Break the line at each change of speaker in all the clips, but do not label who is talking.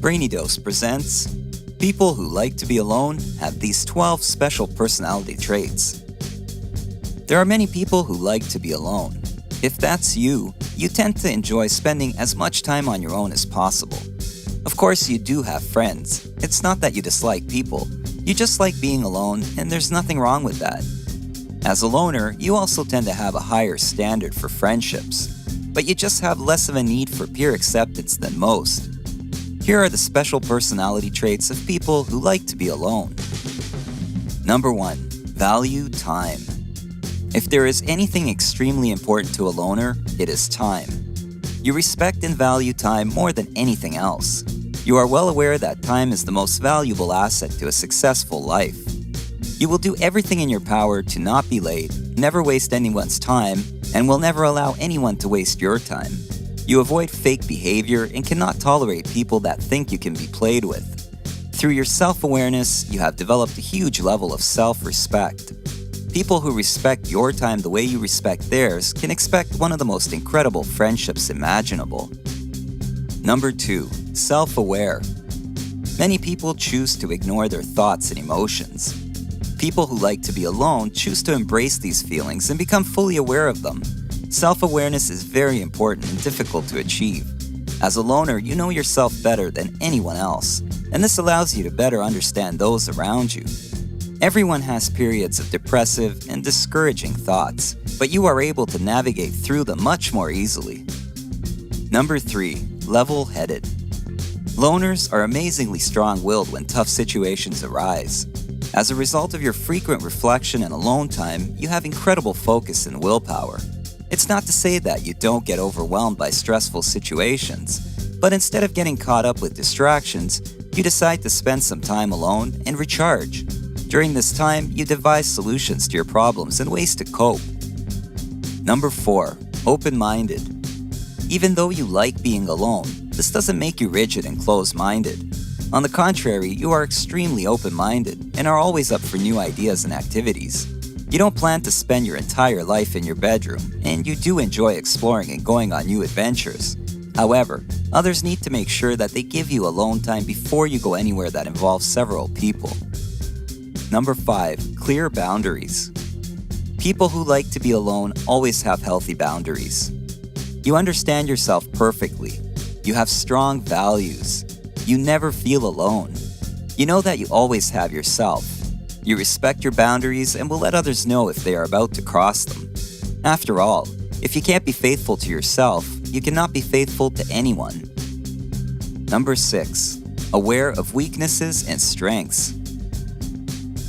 BrainyDose presents People Who Like to Be Alone Have These 12 Special Personality Traits. There are many people who like to be alone. If that's you, you tend to enjoy spending as much time on your own as possible. Of course, you do have friends. It's not that you dislike people. You just like being alone, and there's nothing wrong with that. As a loner, you also tend to have a higher standard for friendships, but you just have less of a need for peer acceptance than most. Here are the special personality traits of people who like to be alone. Number 1. Value time. If there is anything extremely important to a loner, it is time. You respect and value time more than anything else. You are well aware that time is the most valuable asset to a successful life. You will do everything in your power to not be late, never waste anyone's time, and will never allow anyone to waste your time. You avoid fake behavior and cannot tolerate people that think you can be played with. Through your self-awareness, you have developed a huge level of self-respect. People who respect your time the way you respect theirs can expect one of the most incredible friendships imaginable. Number 2. Self-aware. Many people choose to ignore their thoughts and emotions. People who like to be alone choose to embrace these feelings and become fully aware of them. Self-awareness is very important and difficult to achieve. As a loner, you know yourself better than anyone else, and this allows you to better understand those around you. Everyone has periods of depressive and discouraging thoughts, but you are able to navigate through them much more easily. Number 3. Level-headed. Loners are amazingly strong-willed when tough situations arise. As a result of your frequent reflection and alone time, you have incredible focus and willpower. It's not to say that you don't get overwhelmed by stressful situations, but instead of getting caught up with distractions, you decide to spend some time alone and recharge. During this time, you devise solutions to your problems and ways to cope. Number 4. Open-minded. Even though you like being alone, this doesn't make you rigid and closed-minded. On the contrary, you are extremely open-minded and are always up for new ideas and activities. You don't plan to spend your entire life in your bedroom, and you do enjoy exploring and going on new adventures. However, others need to make sure that they give you alone time before you go anywhere that involves several people. Number 5. Clear boundaries. People who like to be alone always have healthy boundaries. You understand yourself perfectly. You have strong values. You never feel alone. You know that you always have yourself. You respect your boundaries and will let others know if they are about to cross them. After all, if you can't be faithful to yourself, you cannot be faithful to anyone. Number 6. Aware of weaknesses and strengths.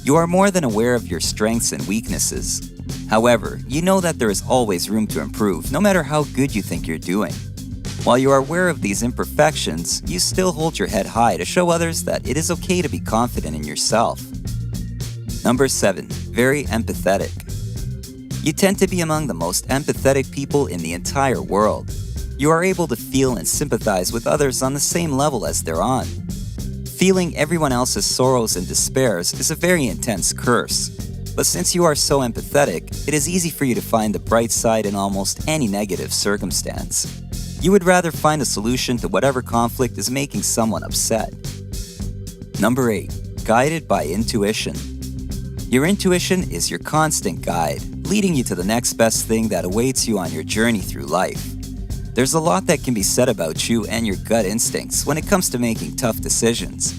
You are more than aware of your strengths and weaknesses. However, you know that there is always room to improve, no matter how good you think you're doing. While you are aware of these imperfections, you still hold your head high to show others that it is okay to be confident in yourself. Number 7. Very empathetic. You tend to be among the most empathetic people in the entire world. You are able to feel and sympathize with others on the same level as they're on. Feeling everyone else's sorrows and despairs is a very intense curse. But since you are so empathetic, it is easy for you to find the bright side in almost any negative circumstance. You would rather find a solution to whatever conflict is making someone upset. Number 8. Guided by intuition. Your intuition is your constant guide, leading you to the next best thing that awaits you on your journey through life. There's a lot that can be said about you and your gut instincts when it comes to making tough decisions.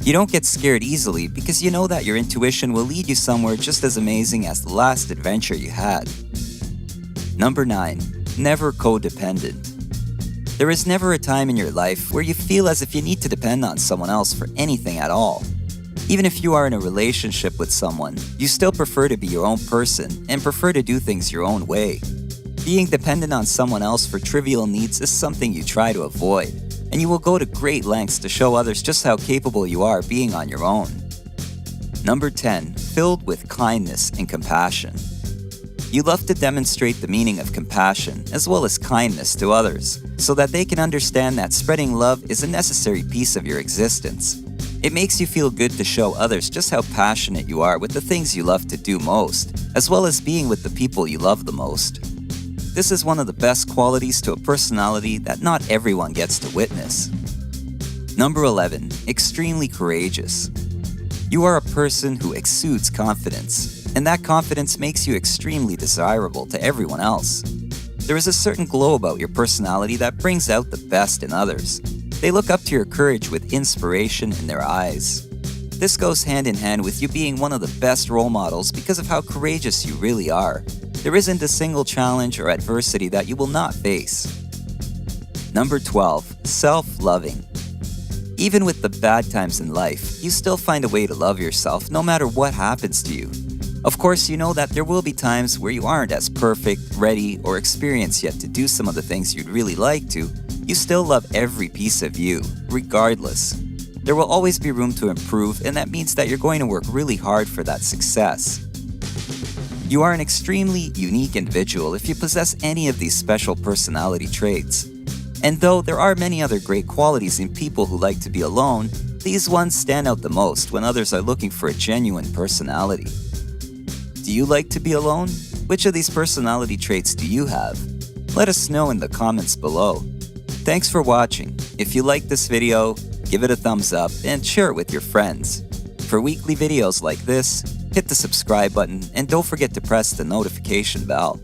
You don't get scared easily because you know that your intuition will lead you somewhere just as amazing as the last adventure you had. Number 9. Never codependent. There is never a time in your life where you feel as if you need to depend on someone else for anything at all. Even if you are in a relationship with someone, you still prefer to be your own person and prefer to do things your own way. Being dependent on someone else for trivial needs is something you try to avoid, and you will go to great lengths to show others just how capable you are being on your own. Number 10. Filled with kindness and compassion. You love to demonstrate the meaning of compassion as well as kindness to others, so that they can understand that spreading love is a necessary piece of your existence. It makes you feel good to show others just how passionate you are with the things you love to do most, as well as being with the people you love the most. This is one of the best qualities to a personality that not everyone gets to witness. Number 11. Extremely courageous. You are a person who exudes confidence, and that confidence makes you extremely desirable to everyone else. There is a certain glow about your personality that brings out the best in others. They look up to your courage with inspiration in their eyes. This goes hand in hand with you being one of the best role models because of how courageous you really are. There isn't a single challenge or adversity that you will not face. Number 12. Self-loving. Even with the bad times in life, you still find a way to love yourself no matter what happens to you. Of course, you know that there will be times where you aren't as perfect, ready, or experienced yet to do some of the things you'd really like to. You still love every piece of you, regardless. There will always be room to improve, and that means that you're going to work really hard for that success. You are an extremely unique individual if you possess any of these special personality traits. And though there are many other great qualities in people who like to be alone, these ones stand out the most when others are looking for a genuine personality. Do you like to be alone? Which of these personality traits do you have? Let us know in the comments below. Thanks for watching. If you liked this video, give it a thumbs up and share it with your friends. For weekly videos like this, hit the subscribe button and don't forget to press the notification bell.